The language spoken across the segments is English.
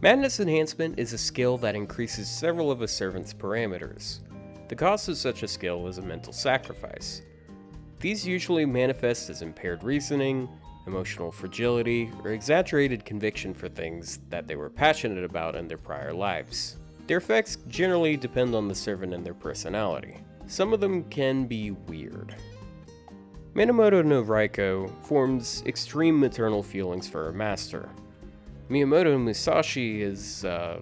Madness Enhancement is a skill that increases several of a servant's parameters. The cost of such a skill is a mental sacrifice. These usually manifest as impaired reasoning, emotional fragility, or exaggerated conviction for things that they were passionate about in their prior lives. Their effects generally depend on the servant and their personality. Some of them can be weird. Minamoto no Raiko forms extreme maternal feelings for her master. Miyamoto Musashi is, the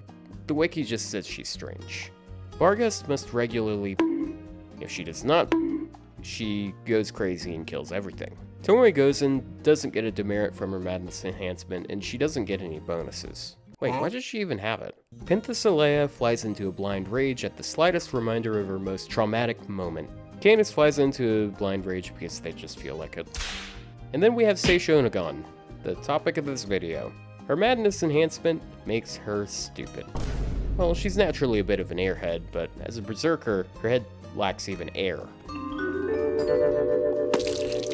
wiki just says she's strange. Barghest must regularly if she does not she goes crazy and kills everything. Tomoe Gozen doesn't get a demerit from her Madness Enhancement, and she doesn't get any bonuses. Wait, why does she even have it? Penthesilea flies into a blind rage at the slightest reminder of her most traumatic moment. Canis flies into a blind rage because they just feel like it. And then we have Shounagon, the topic of this video. Her Madness Enhancement makes her stupid. Well, she's naturally a bit of an airhead, but as a Berserker, her head lacks even air.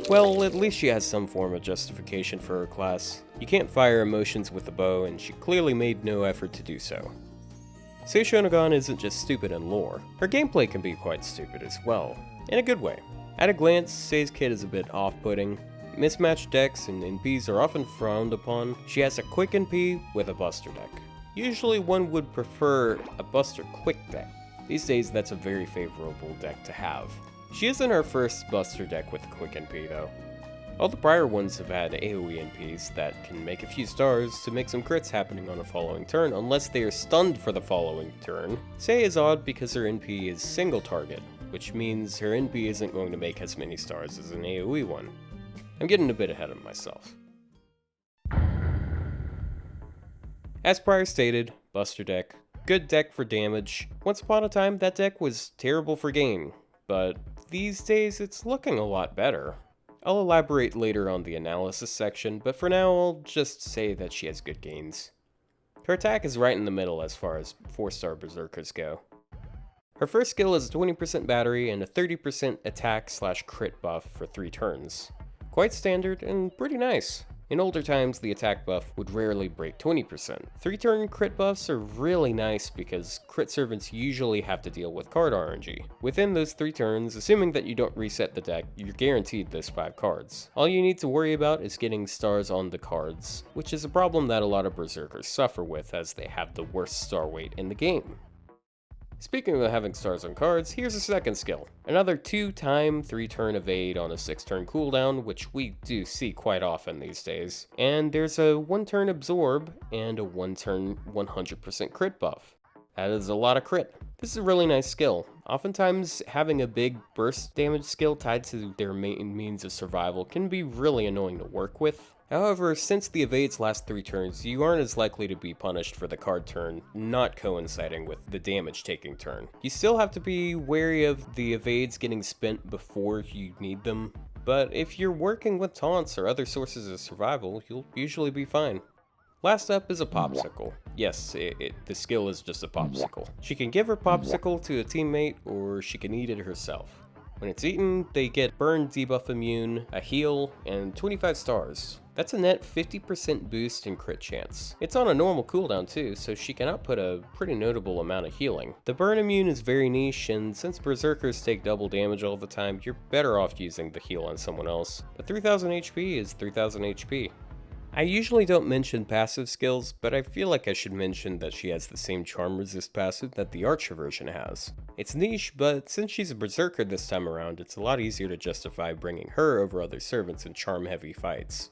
Well, at least she has some form of justification for her class. You can't fire emotions with a bow, and she clearly made no effort to do so. Shounagon isn't just stupid in lore. Her gameplay can be quite stupid as well, in a good way. At a glance, Sei's kit is a bit off-putting. Mismatched decks and NPs are often frowned upon. She has a quick NP with a buster deck. Usually one would prefer a buster quick deck. These days that's a very favorable deck to have. She isn't our first buster deck with a quick NP though. All the prior ones have had AoE NPs that can make a few stars to make some crits happening on a following turn unless they are stunned for the following turn. Sei is odd because her NP is single target, which means her NP isn't going to make as many stars as an AoE one. I'm getting a bit ahead of myself. As prior stated, buster deck, good deck for damage. Once upon a time that deck was terrible for gain, but these days it's looking a lot better. I'll elaborate later on the analysis section, but for now I'll just say that she has good gains. Her attack is right in the middle as far as 4-star Berserkers go. Her first skill is a 20% battery and a 30% attack/crit buff for 3 turns. Quite standard and pretty nice. In older times, the attack buff would rarely break 20%. 3-turn crit buffs are really nice because crit servants usually have to deal with card RNG. Within those 3 turns, assuming that you don't reset the deck, you're guaranteed those 5 cards. All you need to worry about is getting stars on the cards, which is a problem that a lot of Berserkers suffer with as they have the worst star weight in the game. Speaking of having stars on cards, here's a second skill. Another 2-time 3-turn evade on a 6-turn cooldown, which we do see quite often these days. And there's a 1-turn absorb and a 1-turn 100% crit buff. That is a lot of crit. This is a really nice skill. Oftentimes, having a big burst damage skill tied to their main means of survival can be really annoying to work with. However, since the evades last 3 turns, you aren't as likely to be punished for the card turn not coinciding with the damage taking turn. You still have to be wary of the evades getting spent before you need them, but if you're working with taunts or other sources of survival, you'll usually be fine. Last up is a popsicle. Yes, the skill is just a popsicle. She can give her popsicle to a teammate, or she can eat it herself. When it's eaten, they get burn debuff immune, a heal, and 25 stars. That's a net 50% boost in crit chance. It's on a normal cooldown too, so she can output a pretty notable amount of healing. The burn immune is very niche, and since Berserkers take double damage all the time, you're better off using the heal on someone else. But 3000 HP is 3000 HP. I usually don't mention passive skills, but I feel like I should mention that she has the same charm resist passive that the Archer version has. It's niche, but since she's a Berserker this time around, it's a lot easier to justify bringing her over other servants in charm heavy fights.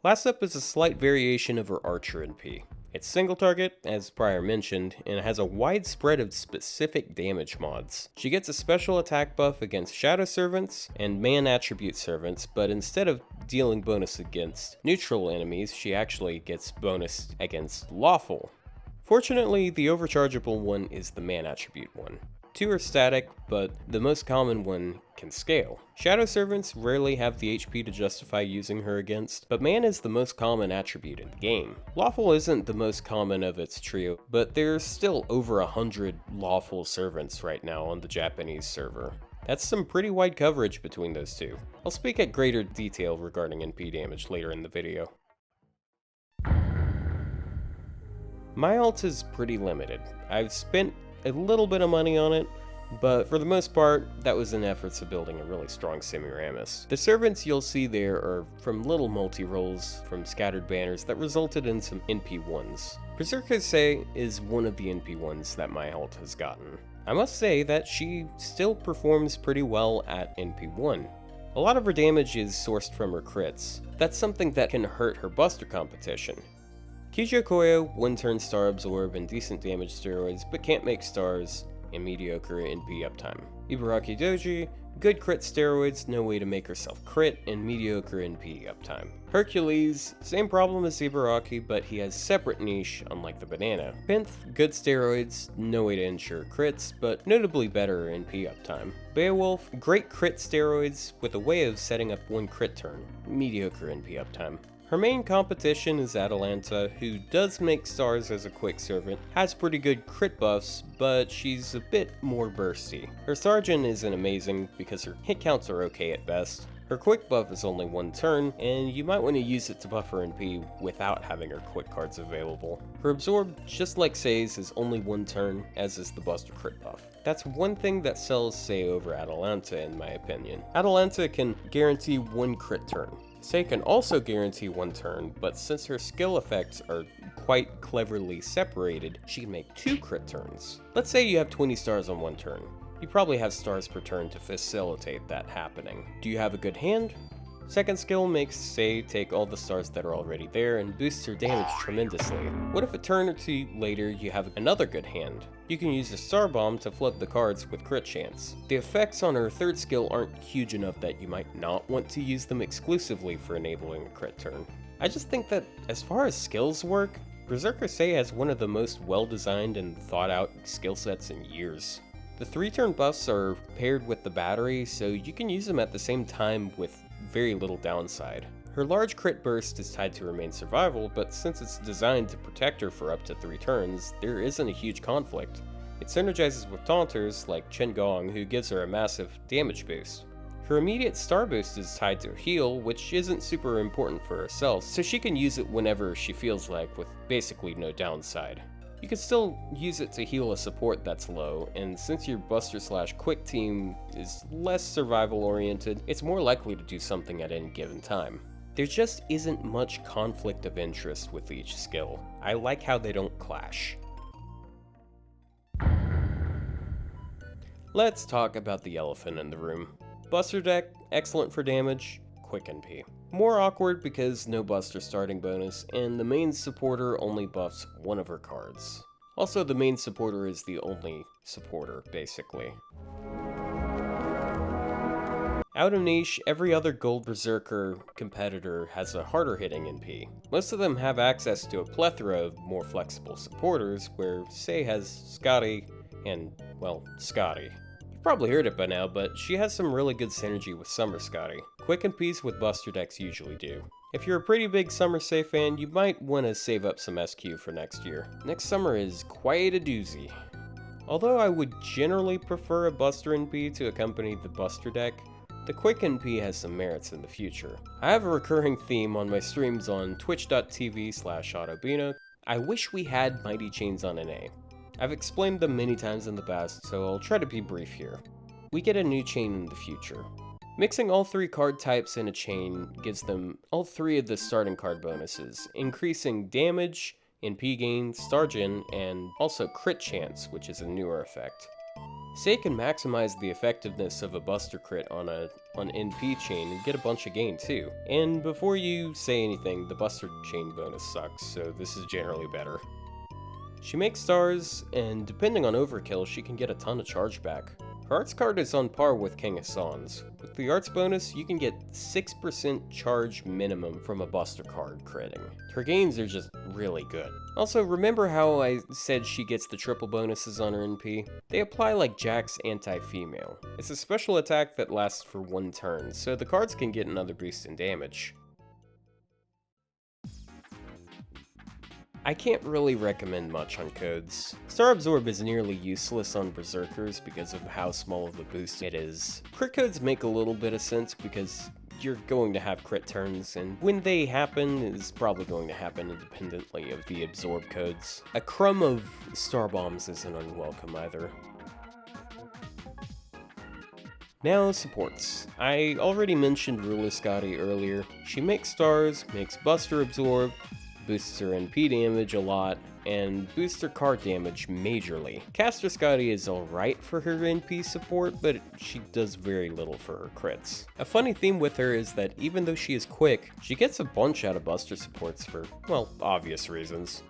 Last up is a slight variation of her Archer NP. It's single target, as prior mentioned, and it has a wide spread of specific damage mods. She gets a special attack buff against Shadow Servants and Man Attribute Servants, but instead of dealing bonus against neutral enemies, she actually gets bonus against lawful. Fortunately, the overchargeable one is the Man Attribute one. 2 are static, but the most common one can scale. Shadow Servants rarely have the HP to justify using her against, but Man is the most common attribute in the game. Lawful isn't the most common of its trio, but there's still over 100 Lawful Servants right now on the Japanese server. That's some pretty wide coverage between those two. I'll speak at greater detail regarding NP damage later in the video. My ult is pretty limited. I've spent a little bit of money on it, but for the most part, that was in efforts of building a really strong Semiramis. The servants you'll see there are from little multi-rolls from scattered banners that resulted in some NP1s. Berserker Sei is one of the NP1s that my ult has gotten. I must say that she still performs pretty well at NP1. A lot of her damage is sourced from her crits. That's something that can hurt her buster competition. Kijo Koyo, 1-turn star absorb and decent damage steroids, but can't make stars, and mediocre NP uptime. Ibaraki Doji, good crit steroids, no way to make herself crit, and mediocre NP uptime. Hercules, same problem as Ibaraki, but he has separate niche, unlike the banana. Pinth, good steroids, no way to ensure crits, but notably better NP uptime. Beowulf, great crit steroids, with a way of setting up one crit turn, mediocre NP uptime. Her main competition is Atalanta, who does make stars as a quick servant, has pretty good crit buffs, but she's a bit more bursty. Her Sergeant isn't amazing because her hit counts are okay at best. Her quick buff is only 1 turn, and you might want to use it to buff her NP without having her quick cards available. Her absorb, just like Sei's, is only 1 turn, as is the buster crit buff. That's one thing that sells Sei over Atalanta in my opinion. Atalanta can guarantee 1 crit turn. Sei can also guarantee 1 turn, but since her skill effects are quite cleverly separated, she can make 2 crit turns. Let's say you have 20 stars on 1 turn. You probably have stars per turn to facilitate that happening. Do you have a good hand? Second skill makes Sei take all the stars that are already there and boosts her damage tremendously. What if a turn or 2 later you have another good hand? You can use a star bomb to flood the cards with crit chance. The effects on her third skill aren't huge enough that you might not want to use them exclusively for enabling a crit turn. I just think that as far as skills work, Berserker Sei has one of the most well-designed and thought-out skill sets in years. The 3-turn buffs are paired with the battery, so you can use them at the same time with very little downside. Her large crit burst is tied to her main survival, but since it's designed to protect her for up to 3 turns, there isn't a huge conflict. It synergizes with taunters like Chen Gong, who gives her a massive damage boost. Her immediate star boost is tied to heal, which isn't super important for herself, so she can use it whenever she feels like with basically no downside. You can still use it to heal a support that's low, and since your buster/quick team is less survival oriented, it's more likely to do something at any given time. There just isn't much conflict of interest with each skill. I like how they don't clash. Let's talk about the elephant in the room. Buster deck, excellent for damage, quick NP. More awkward because no buster starting bonus, and the main supporter only buffs one of her cards. Also, the main supporter is the only supporter, basically. Out of niche, every other gold Berserker competitor has a harder hitting NP. Most of them have access to a plethora of more flexible supporters, where Sei has Scotty and, well, Scotty. You've probably heard it by now, but she has some really good synergy with Summer Scotty. Quick NPs with buster decks usually do. If you're a pretty big Summer Sei fan, you might want to save up some SQ for next year. Next summer is quite a doozy. Although I would generally prefer a buster NP to accompany the buster deck, the quick NP has some merits in the future. I have a recurring theme on my streams on twitch.tv/Autobino. I wish we had Mighty Chains on NA. I've explained them many times in the past, so I'll try to be brief here. We get a new chain in the future. Mixing all 3 card types in a chain gives them all 3 of the starting card bonuses, increasing damage, NP gain, star gen, and also crit chance, which is a newer effect. Sei can maximize the effectiveness of a buster crit on NP chain and get a bunch of gain too. And before you say anything, the buster chain bonus sucks, so this is generally better. She makes stars, and depending on overkill, she can get a ton of charge back. Her arts card is on par with King Hassan's. With the arts bonus, you can get 6% charge minimum from a buster card critting. Her gains are just really good. Also, remember how I said she gets the triple bonuses on her NP? They apply like Jack's anti-female. It's a special attack that lasts for 1 turn, so the cards can get another boost in damage. I can't really recommend much on codes. Star Absorb is nearly useless on Berserkers because of how small of a boost it is. Crit codes make a little bit of sense because you're going to have crit turns, and when they happen, is probably going to happen independently of the absorb codes. A crumb of star bombs isn't unwelcome either. Now, supports. I already mentioned Ruler Scotty earlier. She makes stars, makes Buster absorb, boosts her NP damage a lot, and boosts her card damage majorly. Caster Scotty is alright for her NP support, but she does very little for her crits. A funny theme with her is that even though she is quick, she gets a bunch out of Buster supports for, well, obvious reasons.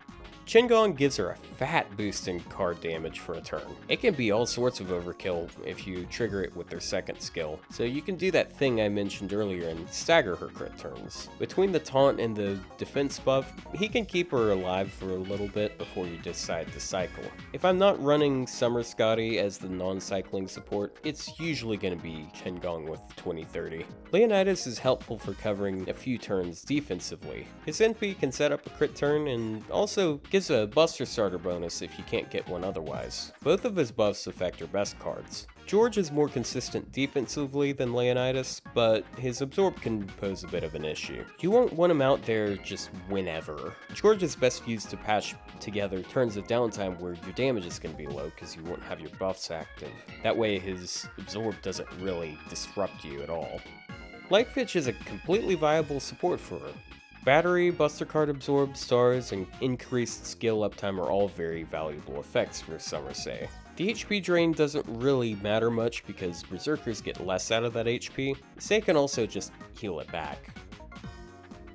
Shounagon gives her a fat boost in card damage for a turn. It can be all sorts of overkill if you trigger it with their second skill, so you can do that thing I mentioned earlier and stagger her crit turns. Between the taunt and the defense buff, he can keep her alive for a little bit before you decide to cycle. If I'm not running Summer Scotty as the non-cycling support, it's usually going to be Shounagon with 2030. Leonidas is helpful for covering a few turns defensively. His NP can set up a crit turn and also gives a Buster starter bonus if you can't get one otherwise. Both of his buffs affect your best cards. George is more consistent defensively than Leonidas, but his absorb can pose a bit of an issue. You won't want him out there just whenever. George is best used to patch together turns of downtime where your damage is going to be low because you won't have your buffs active. That way his absorb doesn't really disrupt you at all. Lightfitch is a completely viable support for her. Battery, Buster Card Absorb, Stars, and increased skill uptime are all very valuable effects for Summer Say. The HP drain doesn't really matter much because Berserkers get less out of that HP. Say can also just heal it back.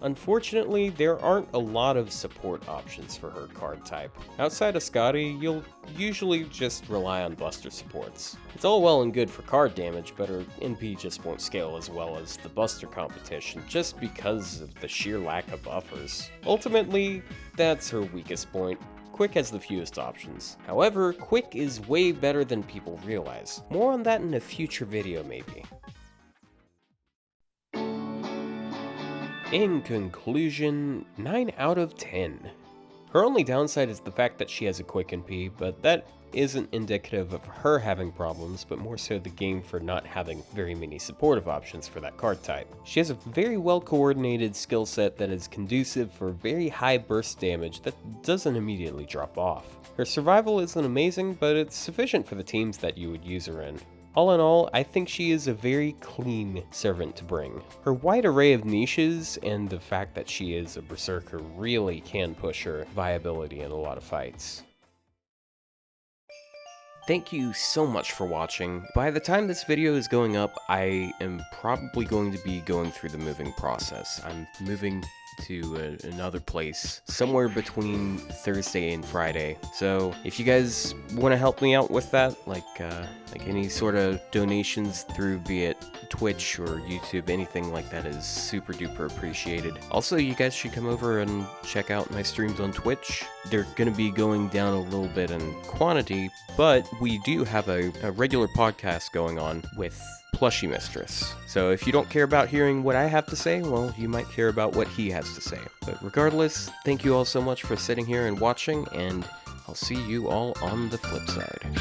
Unfortunately, there aren't a lot of support options for her card type. Outside of Scotty, you'll usually just rely on Buster supports. It's all well and good for card damage, but her NP just won't scale as well as the Buster competition just because of the sheer lack of buffers. Ultimately, that's her weakest point. Quick has the fewest options. However, Quick is way better than people realize. More on that in a future video maybe. In conclusion, 9 out of 10. Her only downside is the fact that she has a quick NP, but that isn't indicative of her having problems, but more so the game for not having very many supportive options for that card type. She has a very well coordinated skill set that is conducive for very high burst damage that doesn't immediately drop off. Her survival isn't amazing, but it's sufficient for the teams that you would use her in. All in all, I think she is a very clean servant to bring. Her wide array of niches and the fact that she is a Berserker really can push her viability in a lot of fights. Thank you so much for watching. By the time this video is going up, I am probably going to be going through the moving process. I'm moving to another place somewhere between Thursday and Friday. So if you guys want to help me out with that, like any sort of donations through be it Twitch or YouTube, anything like that is super duper appreciated. Also, you guys should come over and check out my streams on Twitch. They're going to be going down a little bit in quantity, but we do have a regular podcast going on with Plushie Mistress. So if you don't care about hearing what I have to say, well, you might care about what he has to say. But regardless, thank you all so much for sitting here and watching, and I'll see you all on the flip side.